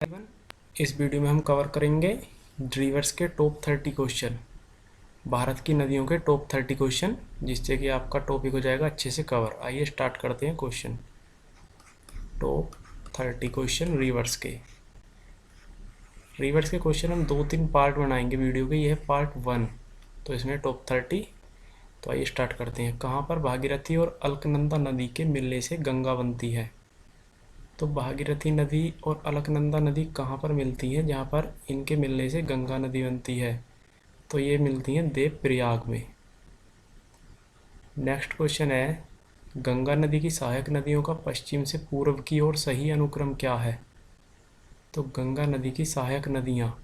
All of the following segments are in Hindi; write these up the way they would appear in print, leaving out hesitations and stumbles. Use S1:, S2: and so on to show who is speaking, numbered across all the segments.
S1: इस वीडियो में हम कवर करेंगे रिवर्स के टॉप 30 क्वेश्चन, भारत की नदियों के टॉप 30 क्वेश्चन, जिससे कि आपका टॉपिक हो जाएगा अच्छे से कवर। आइए स्टार्ट करते हैं क्वेश्चन। टॉप 30 क्वेश्चन रिवर्स के क्वेश्चन हम 2-3 पार्ट बनाएंगे वीडियो के। यह है पार्ट 1, तो इसमें टॉप 30। तो आइए स्टार्ट करते हैं। कहाँ पर भागीरथी और अलकनंदा नदी के मिलने से गंगा बनती है? तो भागीरथी नदी और अलकनंदा नदी कहाँ पर मिलती है जहाँ पर इनके मिलने से गंगा नदी बनती है? तो ये मिलती हैं देवप्रयाग में। नेक्स्ट क्वेश्चन है, गंगा नदी की सहायक नदियों का पश्चिम से पूर्व की ओर सही अनुक्रम क्या है? तो गंगा नदी की सहायक नदियाँ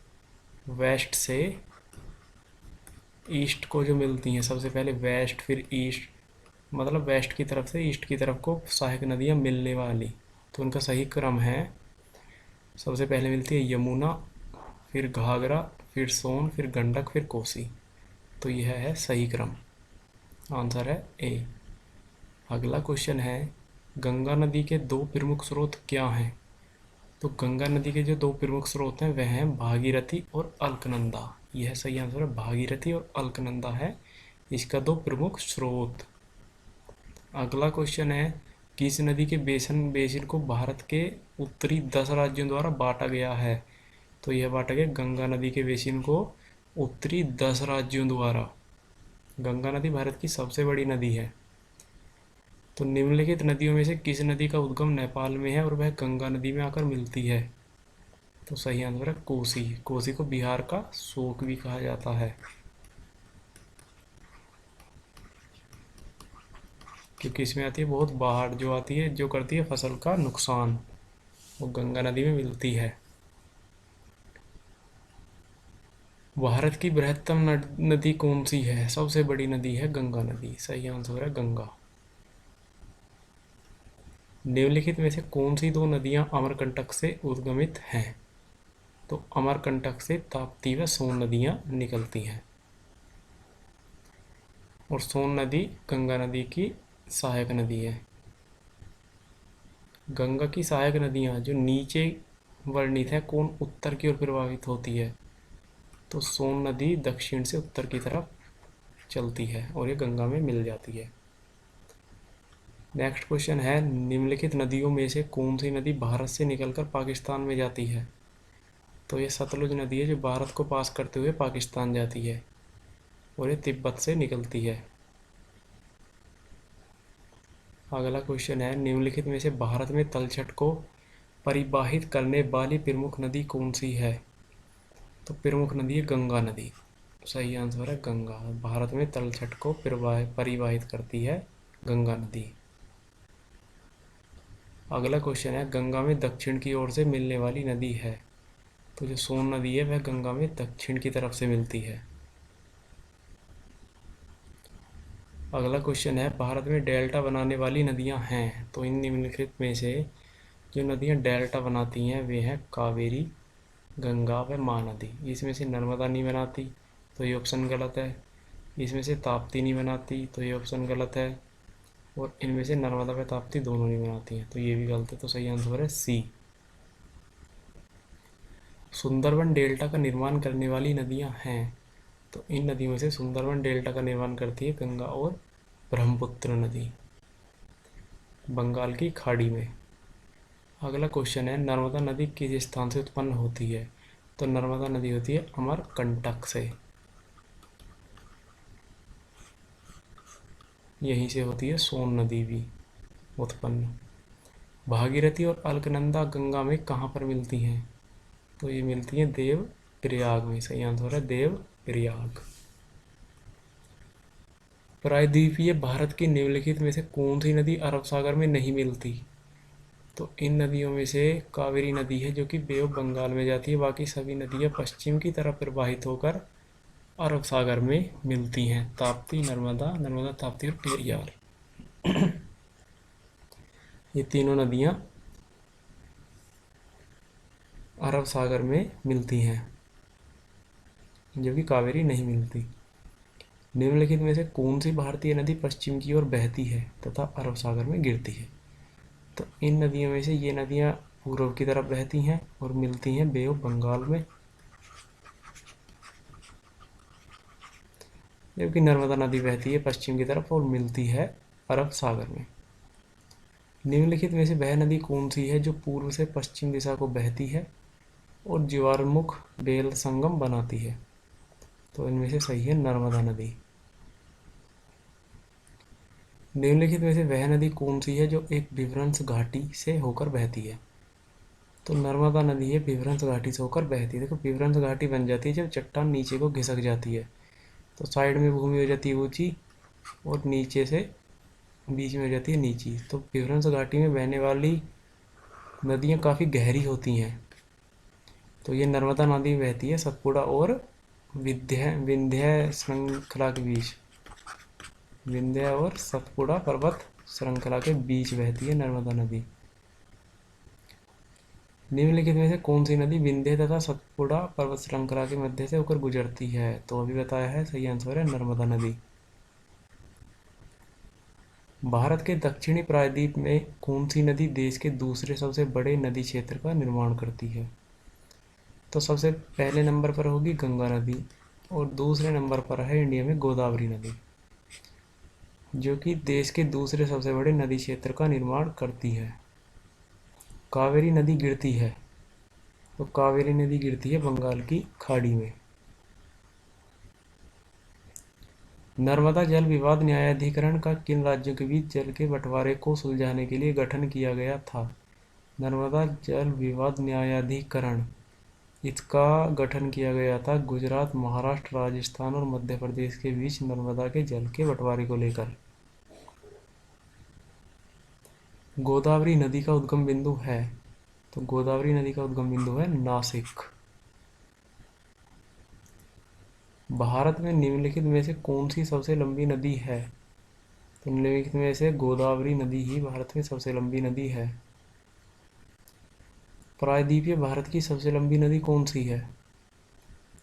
S1: वेस्ट से ईस्ट को जो मिलती हैं, सबसे पहले वेस्ट फिर ईस्ट, मतलब वेस्ट की तरफ से ईस्ट की तरफ को सहायक नदियाँ मिलने वाली। तो उनका सही क्रम है, सबसे पहले मिलती है यमुना, फिर घाघरा, फिर सोन, फिर गंडक, फिर कोसी। तो यह है सही क्रम, आंसर है ए। अगला क्वेश्चन है, गंगा नदी के दो प्रमुख स्रोत क्या हैं? तो गंगा नदी के जो दो प्रमुख स्रोत हैं वह हैं भागीरथी और अलकनंदा। यह सही आंसर है, भागीरथी और अलकनंदा है इसका दो प्रमुख स्रोत। अगला क्वेश्चन है, किस नदी के बेसिन को भारत के उत्तरी 10 राज्यों द्वारा बांटा गया है? तो यह बांटा गया गंगा नदी के बेसिन को उत्तरी 10 राज्यों द्वारा। गंगा नदी भारत की सबसे बड़ी नदी है। तो निम्नलिखित नदियों में से किस नदी का उद्गम नेपाल में है और वह गंगा नदी में आकर मिलती है? तो सही आंसर है कोसी। कोसी को बिहार का शोक भी कहा जाता है, क्योंकि इसमें आती है बहुत बाढ़, जो आती है जो करती है फसल का नुकसान, वो गंगा नदी में मिलती है। भारत की बृहत्तम नदी कौन सी है? सबसे बड़ी नदी है गंगा नदी। सही आंसर है गंगा। निम्नलिखित में से कौन सी दो नदियां अमरकंटक से उद्गमित हैं? तो अमरकंटक से ताप्ती व सोन नदियां निकलती हैं, और सोन नदी गंगा नदी की सहायक नदी है। गंगा की सहायक नदियां जो नीचे वर्णित है, कौन उत्तर की ओर प्रवाहित होती है? तो सोन नदी दक्षिण से उत्तर की तरफ चलती है और ये गंगा में मिल जाती है। नेक्स्ट क्वेश्चन है, निम्नलिखित नदियों में से कौन सी नदी भारत से निकलकर पाकिस्तान में जाती है? तो ये सतलुज नदी है जो भारत को पास करते हुए पाकिस्तान जाती है, और ये तिब्बत से निकलती है। अगला क्वेश्चन है, निम्नलिखित में से भारत में तलछट को परिवाहित करने वाली प्रमुख नदी कौन सी है? तो प्रमुख नदी है गंगा नदी। सही आंसर है गंगा। भारत में तलछट को परिवाहित करती है गंगा नदी। अगला क्वेश्चन है, गंगा में दक्षिण की ओर से मिलने वाली नदी है? तो जो सोन नदी है वह गंगा में दक्षिण की तरफ से मिलती है। अगला क्वेश्चन है, भारत में डेल्टा बनाने वाली नदियां हैं? तो इन निम्नलिखित में से जो नदियां डेल्टा बनाती हैं वे हैं कावेरी, गंगा व महानदी। इसमें से नर्मदा नहीं बनाती, तो ये ऑप्शन गलत है। इसमें से ताप्ती नहीं बनाती, तो ये ऑप्शन गलत है। और इनमें से नर्मदा व ताप्ती दोनों नहीं बनाती हैं, तो ये भी गलत है। तो सही आंसर है सी। सुंदरबन डेल्टा का निर्माण करने वाली नदियां हैं? तो इन नदियों में से सुंदरबन डेल्टा का निर्माण करती है गंगा और ब्रह्मपुत्र नदी, बंगाल की खाड़ी में। अगला क्वेश्चन है, नर्मदा नदी किस स्थान से उत्पन्न होती है? तो नर्मदा नदी होती है अमरकंटक से, यहीं से होती है सोन नदी भी उत्पन्न। भागीरथी और अलकनंदा गंगा में कहाँ पर मिलती हैं? तो ये मिलती हैं देव प्रयाग में। सही आंसर है देव प्रयाग। प्रायद्वीपीय भारत की निम्नलिखित में से कौन सी नदी अरब सागर में नहीं मिलती? तो इन नदियों में से कावेरी नदी है जो कि बे ऑफ बंगाल में जाती है, बाकी सभी नदियां पश्चिम की तरफ प्रवाहित होकर अरब सागर में मिलती हैं। ताप्ती, नर्मदा ताप्ती और पेरियार, ये तीनों नदियां अरब सागर में मिलती हैं, जबकि कावेरी नहीं मिलती। निम्नलिखित में से कौन सी भारतीय नदी पश्चिम की ओर बहती है तथा अरब सागर में गिरती है? तो इन नदियों में से ये नदियाँ पूर्व की तरफ बहती हैं और मिलती हैं बे ऑफ बंगाल में, जबकि नर्मदा नदी बहती है पश्चिम की तरफ और मिलती है अरब सागर में। निम्नलिखित में से वह नदी कौन सी है जो पूर्व से पश्चिम दिशा को बहती है और ज्वारमुख बेल संगम बनाती है? तो इनमें से सही है नर्मदा नदी। निम्नलिखित में से वह नदी कौन सी है जो एक विभ्रंश घाटी से होकर बहती है? तो नर्मदा नदी है विभ्रंश घाटी से होकर बहती है। देखो विभ्रंश घाटी बन जाती है जब चट्टान नीचे को घिसक जाती है, तो साइड में भूमि हो जाती है ऊंची और नीचे से बीच में हो जाती है नीची। तो विभ्रंश घाटी में बहने वाली नदियाँ काफ़ी गहरी होती हैं। तो ये नर्मदा नदी बहती है सतपुड़ा और विंध्य श्रृंखला के बीच, विंध्य और सतपुड़ा पर्वत श्रृंखला के बीच बहती है नर्मदा नदी। निम्नलिखित में से कौन सी नदी विंध्य तथा सतपुड़ा पर्वत श्रृंखला के मध्य से होकर गुजरती है? तो अभी बताया है, सही आंसर है नर्मदा नदी। भारत के दक्षिणी प्रायद्वीप में कौन सी नदी देश के दूसरे सबसे बड़े नदी क्षेत्र का निर्माण करती है? तो सबसे पहले नंबर पर होगी गंगा नदी और दूसरे नंबर पर है इंडिया में गोदावरी नदी, जो कि देश के दूसरे सबसे बड़े नदी क्षेत्र का निर्माण करती है। कावेरी नदी गिरती है, तो कावेरी नदी गिरती है बंगाल की खाड़ी में। नर्मदा जल विवाद न्यायाधिकरण का किन राज्यों के बीच जल के बंटवारे को सुलझाने के लिए गठन किया गया था? नर्मदा जल विवाद न्यायाधिकरण, इसका गठन किया गया था गुजरात, महाराष्ट्र, राजस्थान और मध्य प्रदेश के बीच नर्मदा के जल के बंटवारे को लेकर। गोदावरी नदी का उद्गम बिंदु है, तो गोदावरी नदी का उद्गम बिंदु है नासिक। भारत में निम्नलिखित में से कौन सी सबसे लंबी नदी है? तो निम्नलिखित में से गोदावरी नदी ही भारत में सबसे लंबी नदी है। प्रायद्वीपीय भारत की सबसे लंबी नदी कौन सी है?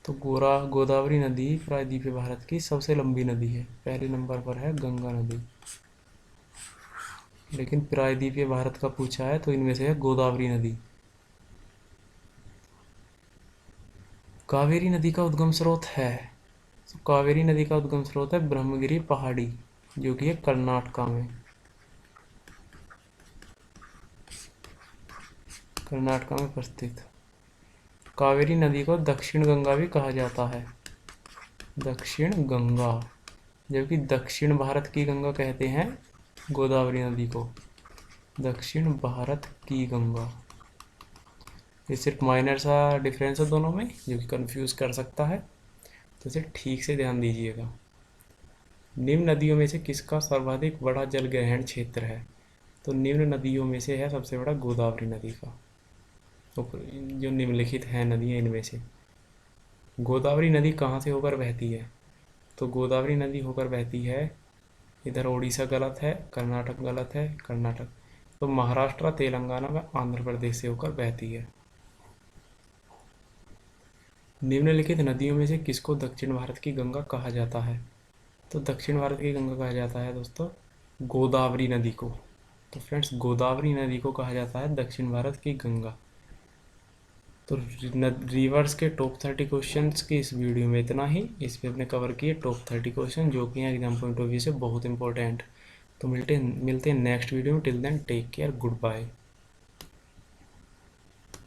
S1: तो गोदावरी नदी प्रायद्वीपीय भारत की सबसे लंबी नदी है। पहले नंबर पर है गंगा नदी, लेकिन प्रायद्वीपीय भारत का पूछा है तो इनमें से है गोदावरी नदी। कावेरी नदी का उद्गम स्रोत है, तो कावेरी नदी का उद्गम स्रोत है ब्रह्मगिरी पहाड़ी, जो कि है कर्नाटका में, कर्नाटका में उपस्थित। कावेरी नदी को दक्षिण गंगा भी कहा जाता है, दक्षिण गंगा, जबकि दक्षिण भारत की गंगा कहते हैं गोदावरी नदी को, दक्षिण भारत की गंगा। ये सिर्फ माइनर सा डिफरेंस है दोनों में, जो कि कंफ्यूज कर सकता है, तो इसे ठीक से ध्यान दीजिएगा। निम्न नदियों में से किसका सर्वाधिक बड़ा जल ग्रहण क्षेत्र है? तो निम्न नदियों में से है सबसे बड़ा गोदावरी नदी का। तो जो निम्नलिखित हैं नदियाँ, इनमें से गोदावरी नदी कहाँ से होकर बहती है? तो गोदावरी नदी होकर बहती है, इधर उड़ीसा गलत है, कर्नाटक गलत है, कर्नाटक तो महाराष्ट्र, तेलंगाना व आंध्र प्रदेश से होकर बहती है। निम्नलिखित नदियों में से किसको दक्षिण भारत की गंगा कहा जाता है? तो दक्षिण भारत की गंगा कहा जाता है दोस्तों गोदावरी नदी को। तो फ्रेंड्स, गोदावरी नदी को कहा जाता है दक्षिण भारत की गंगा। तो रिवर्स के टॉप 30 क्वेश्चंस की इस वीडियो में इतना ही। इस पे अपने कवर किए टॉप 30 क्वेश्चन, जो कि एग्जाम पॉइंट ऑफ व्यू से बहुत इंपॉर्टेंट। तो मिलते हैं नेक्स्ट वीडियो में। Till then take care, good bye.